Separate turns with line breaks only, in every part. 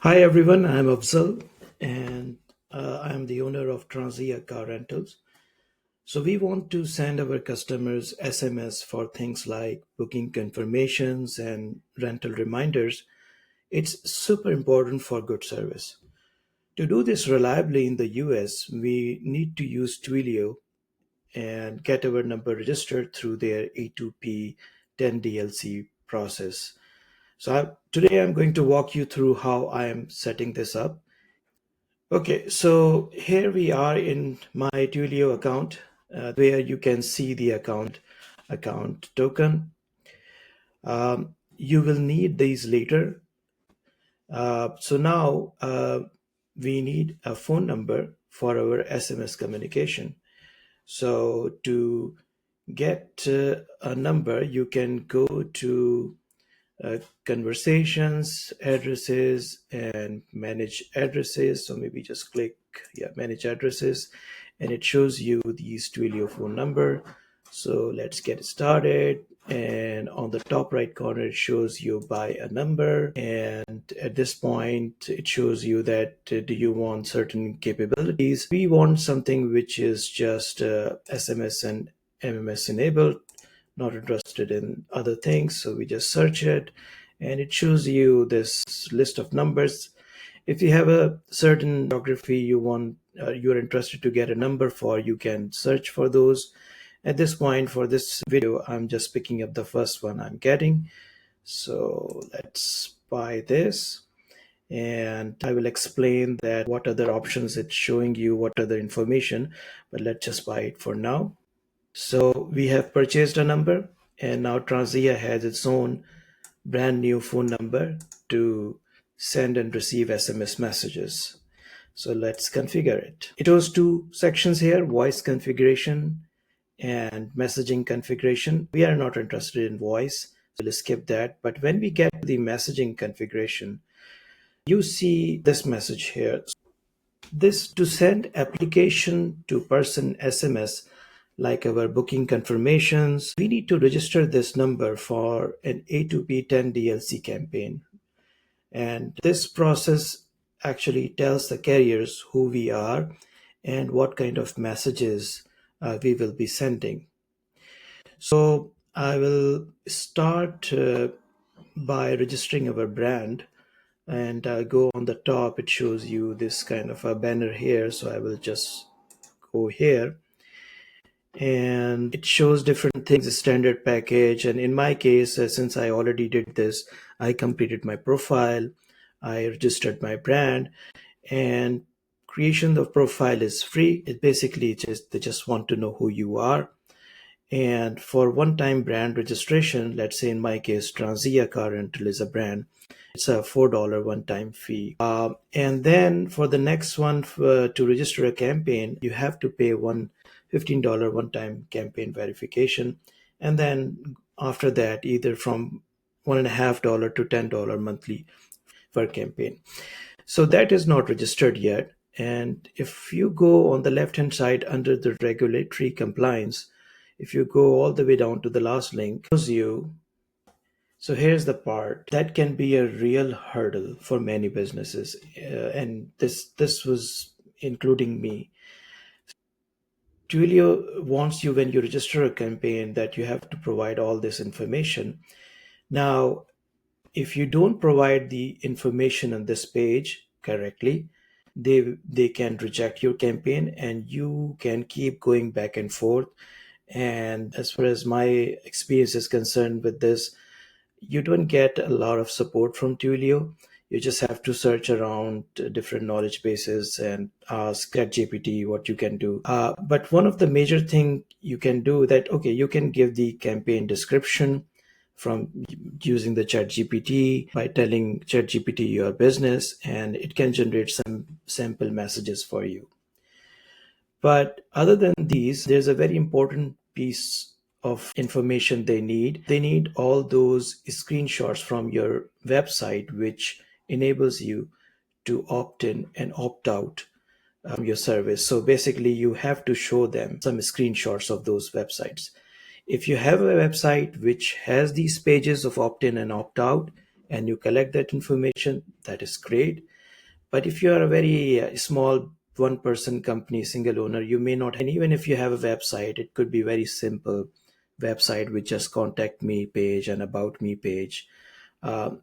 Hi everyone, I'm Afzal and I'm the owner of Tranzia Car Rentals. So we want to send our customers SMS for things like booking confirmations and rental reminders. It's super important for good service. To do this reliably in the US, we need to use Twilio and get our number registered through their A2P 10DLC process. Today I'm going to walk you through how I am setting this up. Okay, so here we are in my Twilio account, where you can see the account token. You will need these later. So now we need a phone number for our SMS communication. So to get a number, you can go to conversations, addresses, and manage addresses. So maybe just click, yeah, manage addresses, and it shows you the Twilio phone number. So let's get started. And on the top right corner, it shows you by a number. And at this point, it shows you that do you want certain capabilities? We want something which is just SMS and MMS enabled, not interested in other things. So we just search it and it shows you this list of numbers. If you have a certain geography you're interested to get a number for, you can search for those. At this point for this video, I'm just picking up the first one I'm getting. So let's buy this, and I will explain that what other options it's showing you, what other information, but let's just buy it for now. So we have purchased a number, and now Transia has its own brand new phone number to send and receive SMS messages. So let's configure it. It has two sections here: voice configuration and messaging configuration. We are not interested in voice, so we'll skip that. But when we get to the messaging configuration, you see this message here. This to send application to person SMS like our booking confirmations, we need to register this number for an A2P 10DLC campaign. And this process actually tells the carriers who we are and what kind of messages we will be sending. So I will start by registering our brand, and go on the top. It shows you this kind of a banner here. So I will just go here, and it shows different things, a standard package. And in my case, since I already did this, I completed my profile, I registered my brand, and creation of profile is free. It basically just they just want to know who you are. And for one-time brand registration, let's say in my case Tranzia Car Rental is a brand, it's a $4 one-time fee. And then for the next one, to register a campaign, you have to pay one $15 one-time campaign verification. And then after that, either from $1.50 to $10 monthly per campaign. So that is not registered yet. And if you go on the left-hand side under the regulatory compliance, if you go all the way down to the last link, it shows you. So here's the part that can be a real hurdle for many businesses, and this was including me. Twilio wants you, when you register a campaign, that you have to provide all this information. Now, if you don't provide the information on this page correctly, they can reject your campaign, and you can keep going back and forth. And as far as my experience is concerned with this, you don't get a lot of support from Twilio. You just have to search around different knowledge bases and ask ChatGPT what you can do. But one of the major thing you can do that, okay, you can give the campaign description from using the ChatGPT by telling ChatGPT your business, and it can generate some sample messages for you. But other than these, there's a very important piece of information they need. They need all those screenshots from your website, which enables you to opt in and opt out your service. So basically, you have to show them some screenshots of those websites. If you have a website which has these pages of opt in and opt out, and you collect that information, that is great. But if you are a very small one person company, single owner, you may not. And even if you have a website, it could be very simple website with just contact me page and about me page. Um,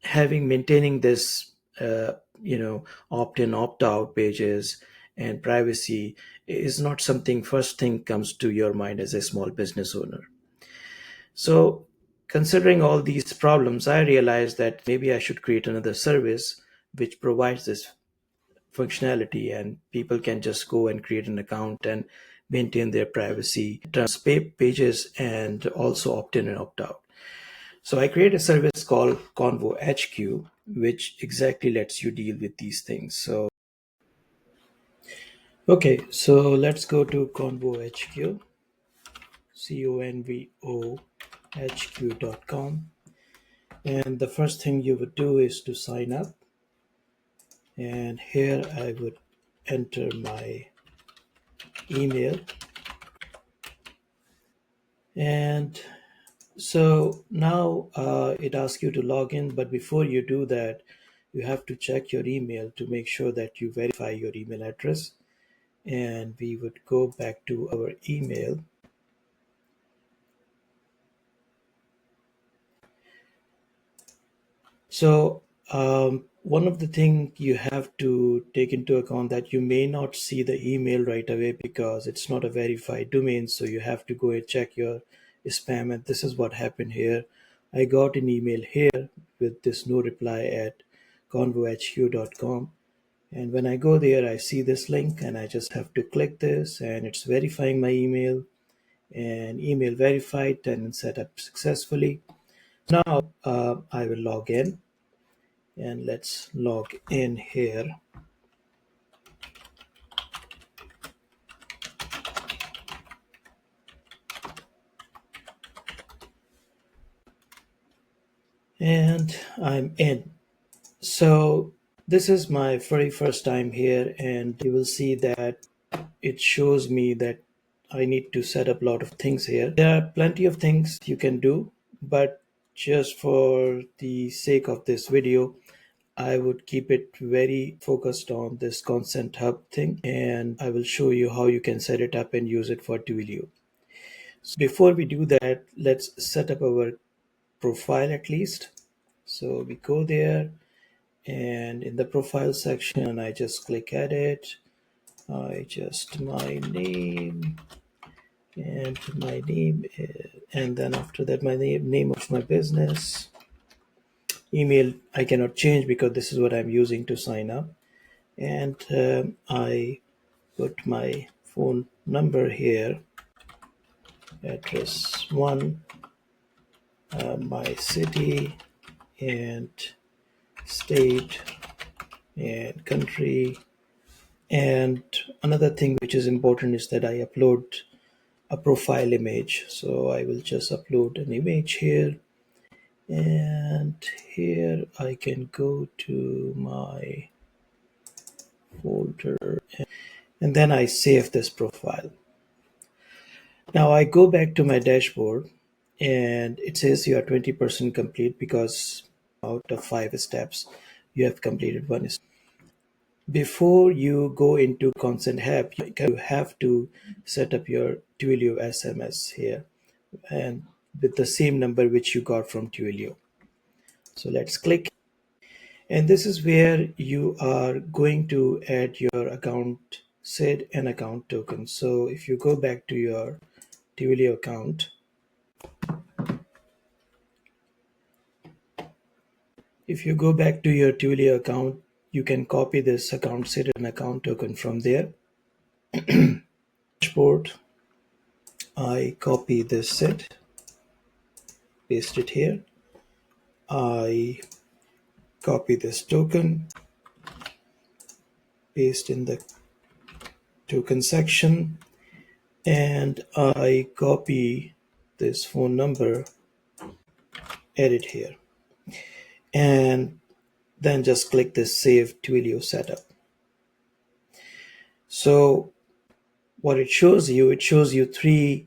Having maintaining this, opt in, opt out pages and privacy is not something first thing comes to your mind as a small business owner. So, considering all these problems, I realized that maybe I should create another service which provides this functionality, and people can just go and create an account and maintain their privacy, pages, and also opt in and opt out. So I create a service called Convohq HQ, which exactly lets you deal with these things. So okay, so let's go to Convohq HQ, convohq.com. And the first thing you would do is to sign up. And here I would enter my email. And so now it asks you to log in, but before you do that, you have to check your email to make sure that you verify your email address. And we would go back to our email. So one of the things you have to take into account that you may not see the email right away because it's not a verified domain. So you have to go and check your spam. And this is what happened here. I got an email here with this no reply at convohq.com. And when I go there, I see this link and I just have to click this and it's verifying my email, and email verified and set up successfully. Now I will log in, and let's log in here. And I'm in. So this is my very first time here, and you will see that it shows me that I need to set up a lot of things here. There are plenty of things you can do, but just for the sake of this video, I would keep it very focused on this consent hub thing, and I will show you how you can set it up and use it for Twilio. So before we do that, let's set up our profile at least. So we go there, and in the profile section, I just click edit. I just my name, and my name and then after that my name of my business. Email I cannot change because this is what I'm using to sign up. And I put my phone number here, address one, my city and state and country. And another thing which is important is that I upload a profile image. So I will just upload an image here, and here I can go to my folder, and then I save this profile. Now I go back to my dashboard, and it says you are 20% complete because out of 5 steps you have completed one step. Before you go into consent hub, you have to set up your Twilio SMS here, and with the same number which you got from Twilio. So let's click, and this is where you are going to add your account SID and account token. So if you go back to your Twilio account, you can copy this account SID and account token from there. Dashboard, I copy this SID, paste it here. I copy this token, paste in the token section, and I copy this phone number, edit here, and then just click this Save Twilio Setup. So what it shows you 3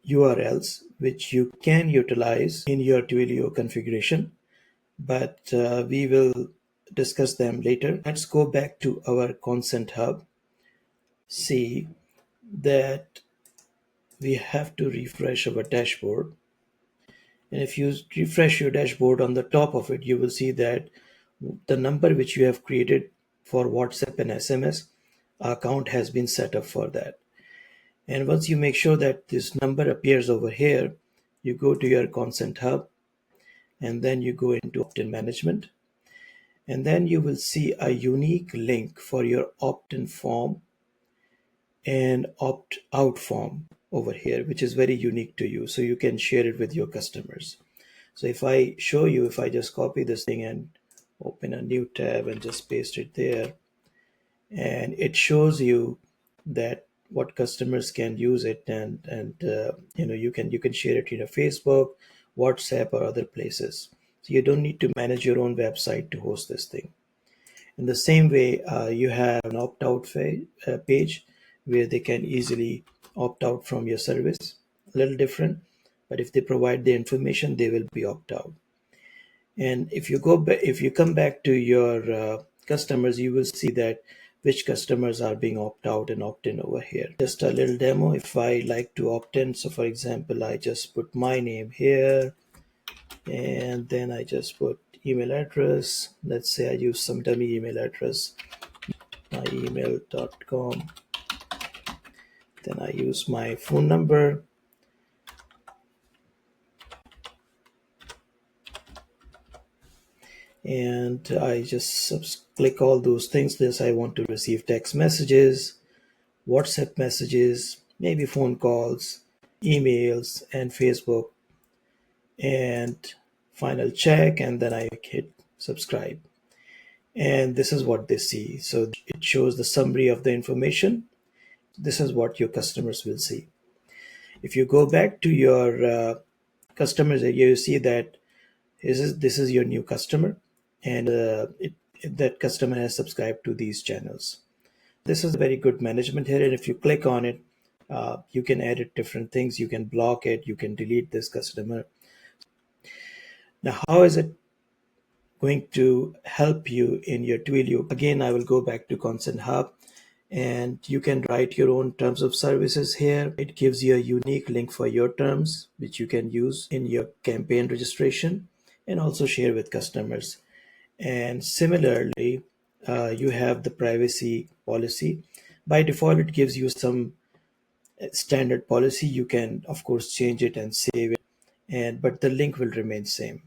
URLs which you can utilize in your Twilio configuration. but we will discuss them later. Let's go back to our consent hub. See that we have to refresh our dashboard. And if you refresh your dashboard, on the top of it, you will see that the number which you have created for WhatsApp and SMS account has been set up for that. And once you make sure that this number appears over here, you go to your consent hub and then you go into opt-in management. And then you will see a unique link for your opt-in form and opt-out form over here, which is very unique to you. So you can share it with your customers. So if I show you, if I just copy this thing and open a new tab and just paste it there, and it shows you that what customers can use it, and you can share it in a Facebook, WhatsApp, or other places. So you don't need to manage your own website to host this thing. In the same way, you have an page where they can easily opt out from your service. A little different, but if they provide the information, they will be opt out. And if you come back to your customers, you will see that which customers are being opt out and opt in over here. Just a little demo. If I like to opt in, so for example, I just put my name here, and then I just put email address. Let's say I use some dummy email address, myemail.com. Then I use my phone number. And I just click all those things. This I want to receive text messages, WhatsApp messages, maybe phone calls, emails, and Facebook, and final check, and then I hit subscribe. And this is what they see. So it shows the summary of the information. This is what your customers will see. If you go back to your customers area, you see that this is your new customer, and that customer has subscribed to these channels. This is a very good management here, and if you click on it, you can edit different things. You can block it, you can delete this customer. Now, how is it going to help you in your Twilio? Again, I will go back to Consent Hub, and you can write your own terms of services here. It gives you a unique link for your terms, which you can use in your campaign registration and also share with customers. And similarly, you have the privacy policy. By default, it gives you some standard policy. You can, of course, change it and save it, but the link will remain same.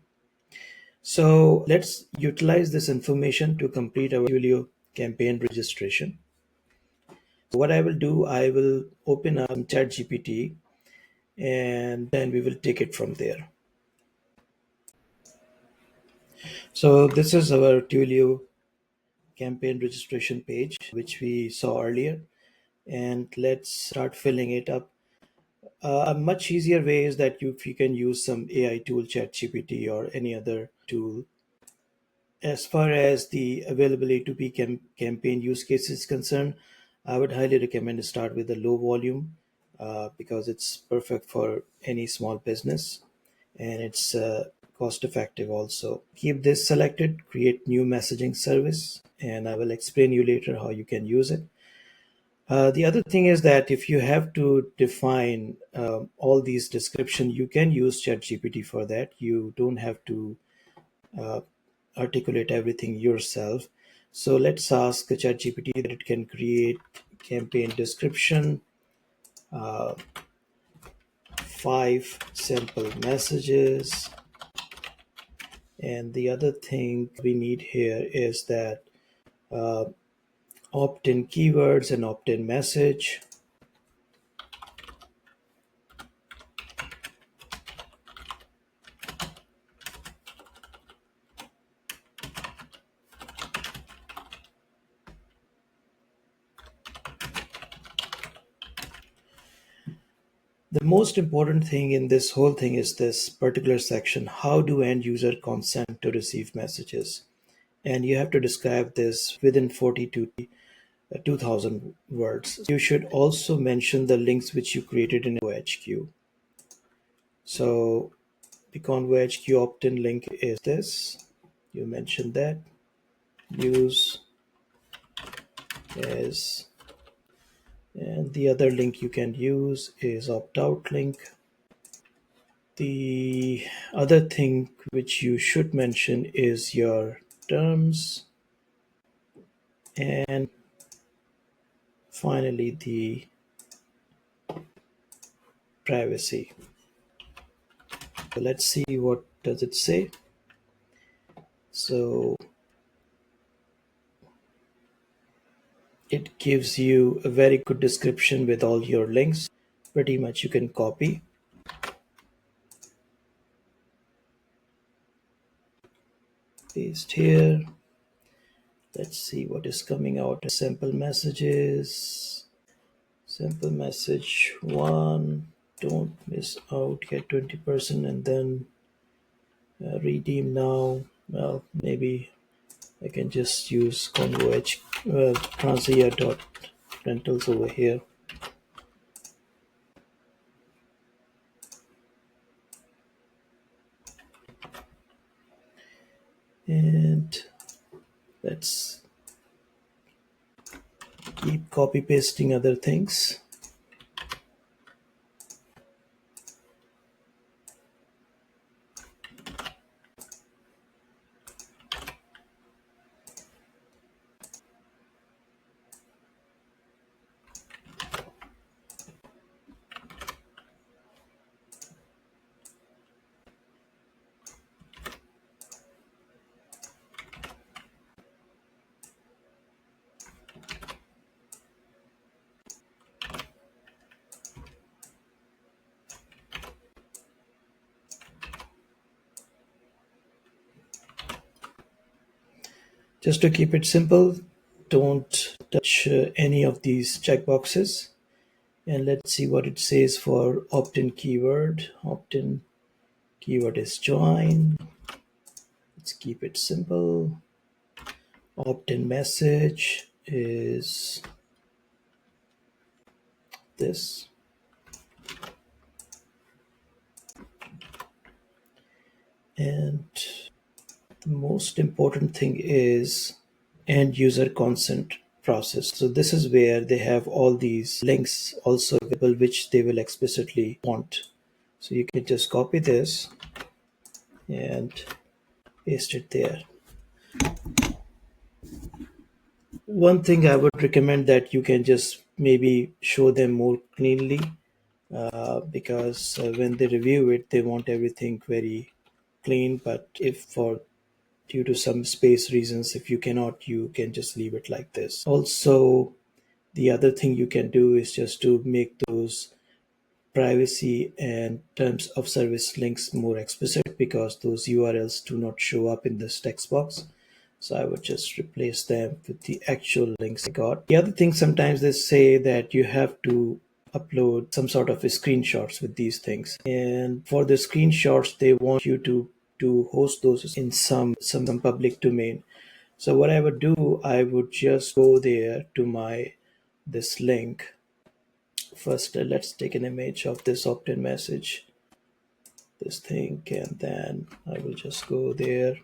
So let's utilize this information to complete our Twilio campaign registration. So what I will do, I will open up ChatGPT, and then we will take it from there. So this is our Twilio campaign registration page, which we saw earlier. And let's start filling it up. A much easier way is that if you can use some AI tool, ChatGPT or any other tool. As far as the available A2P campaign use case is concerned, I would highly recommend to start with a low volume because it's perfect for any small business, and it's cost effective also. Keep this selected, create new messaging service, and I will explain you later how you can use it. The other thing is that if you have to define all these description, you can use ChatGPT for that. You don't have to uh, articulate everything yourself. So let's ask ChatGPT that it can create campaign description, uh, 5 simple messages. And the other thing we need here is that uh, opt-in keywords and opt-in message. The most important thing in this whole thing is this particular section. How do end user consent to receive messages? And you have to describe this within 40 to 2000 words. You should also mention the links which you created in HQ. So the Convohq opt-in link is this. You mentioned that. Use as, and the other link you can use is opt out link. The other thing which you should mention is your terms, and finally the privacy. So let's see what does it say. So it gives you a very good description with all your links. Pretty much you can copy, paste here. Let's see what is coming out. Sample messages. Simple message one. Don't miss out. Get 20% and then redeem now. Well, maybe I can just use Convohq Tranzia Rentals over here. And let's keep copy pasting other things. Just to keep it simple, don't touch any of these checkboxes. And let's see what it says for opt-in keyword. Opt-in keyword is join. Let's keep it simple. Opt-in message is this. And the most important thing is end user consent process. So this is where they have all these links also available which they will explicitly want. So you can just copy this and paste it there. One thing I would recommend that you can just maybe show them more cleanly because when they review it, they want everything very clean. But if for due to some space reasons, if you cannot, you can just leave it like this. Also, the other thing you can do is just to make those privacy and terms of service links more explicit because those URLs do not show up in this text box. So I would just replace them with the actual links I got. The other thing, sometimes they say that you have to upload some sort of screenshots with these things. And for the screenshots, they want you to host those in some public domain. So what I would do, I would just go there to my this link. First, let's take an image of this opt-in message, this thing, and then I will just go there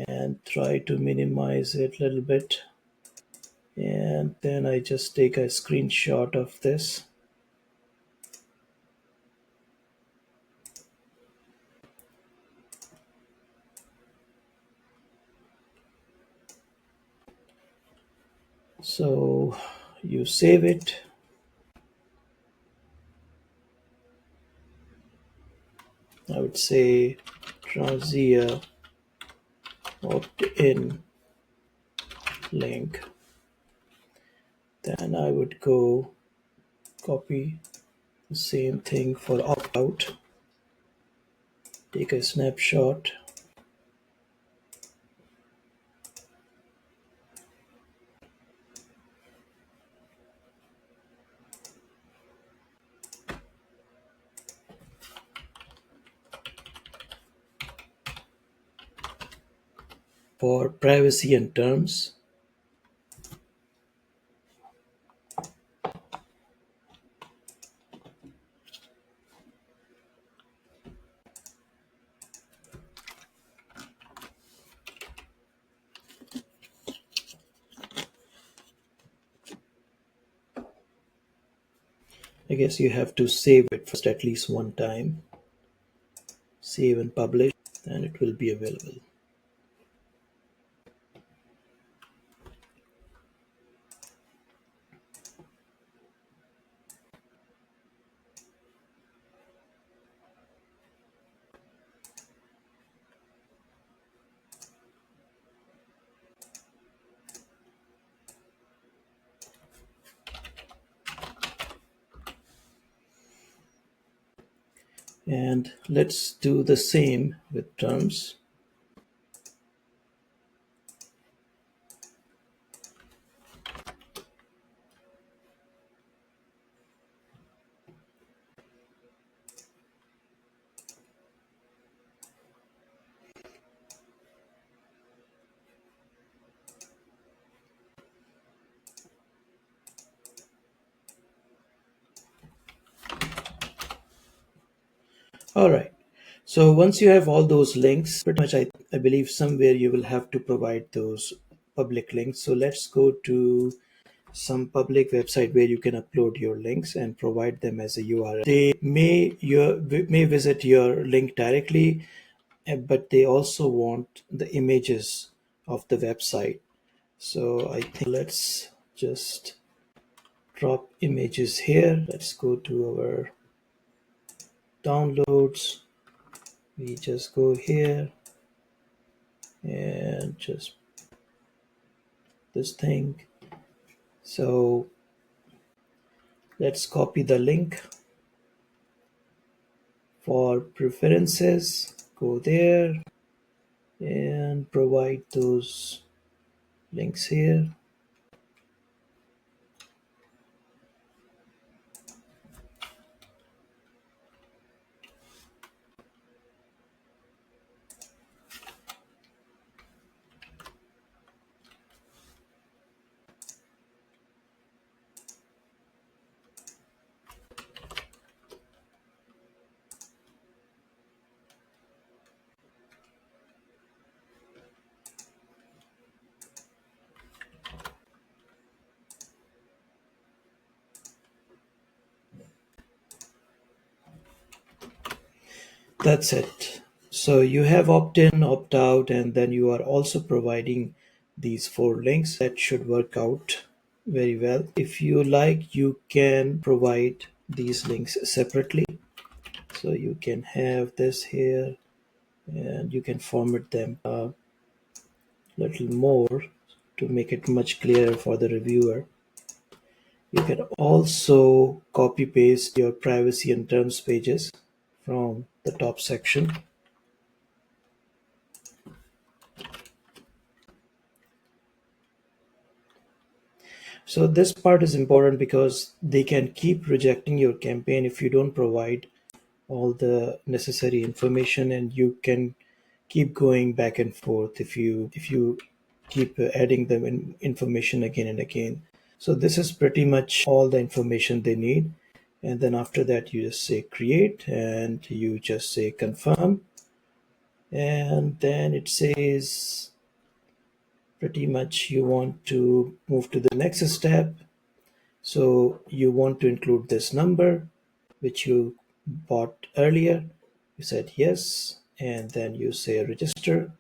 and try to minimize it a little bit. And then I just take a screenshot of this. So you save it. I would say Tranzia opt-in link. Then I would go copy the same thing for opt-out. Take a snapshot. For privacy and terms, I guess you have to save it first at least one time. Save and publish, and it will be available. And let's do the same with terms. All right. So once you have all those links, pretty much I believe somewhere you will have to provide those public links. So let's go to some public website where you can upload your links and provide them as a URL. They may visit your link directly, but they also want the images of the website. So I think let's just drop images here. Let's go to our downloads. We just go here and just this thing. So let's copy the link for preferences. Go there and provide those links here. That's it. So you have opt in, opt out, and then you are also providing these four links. That should work out very well. If you like, you can provide these links separately. So you can have this here and you can format them a little more to make it much clearer for the reviewer. You can also copy paste your privacy and terms pages from the top section. So this part is important because they can keep rejecting your campaign if you don't provide all the necessary information, and you can keep going back and forth if you keep adding them in information again and again. So this is pretty much all the information they need. And then after that, you just say create and you just say confirm. And then it says pretty much you want to move to the next step. So you want to include this number, which you bought earlier. You said yes, and then you say register.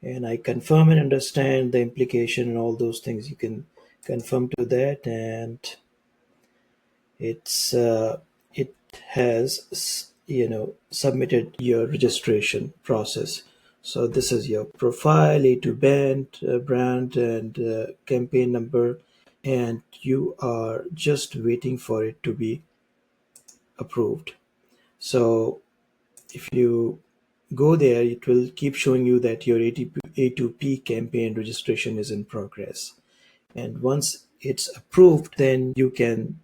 And I confirm and understand the implication and all those things. You can confirm to that, and it's it has submitted your registration process. So this is your profile, A2 band, brand, and campaign number, and you are just waiting for it to be approved. So if you go there, it will keep showing you that your A2P campaign registration is in progress. And once it's approved, then you can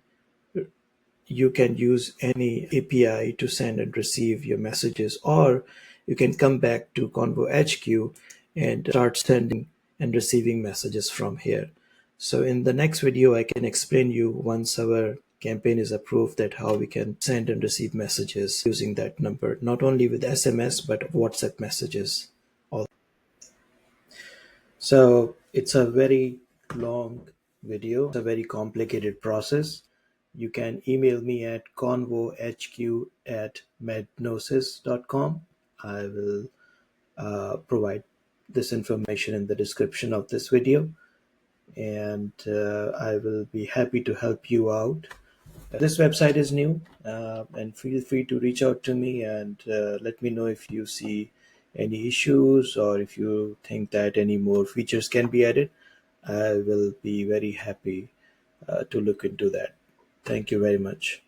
use any API to send and receive your messages, or you can come back to Convohq HQ and start sending and receiving messages from here. So in the next video, I can explain you once our campaign is approved that how we can send and receive messages using that number, not only with SMS, but WhatsApp messages. So it's a very long video, it's a very complicated process. you can email me at convohq@mednosis.com. I will provide this information in the description of this video, and I will be happy to help you out. This website is new, and feel free to reach out to me and let me know if you see any issues or if you think that any more features can be added. I will be very happy to look into that. Thank you very much.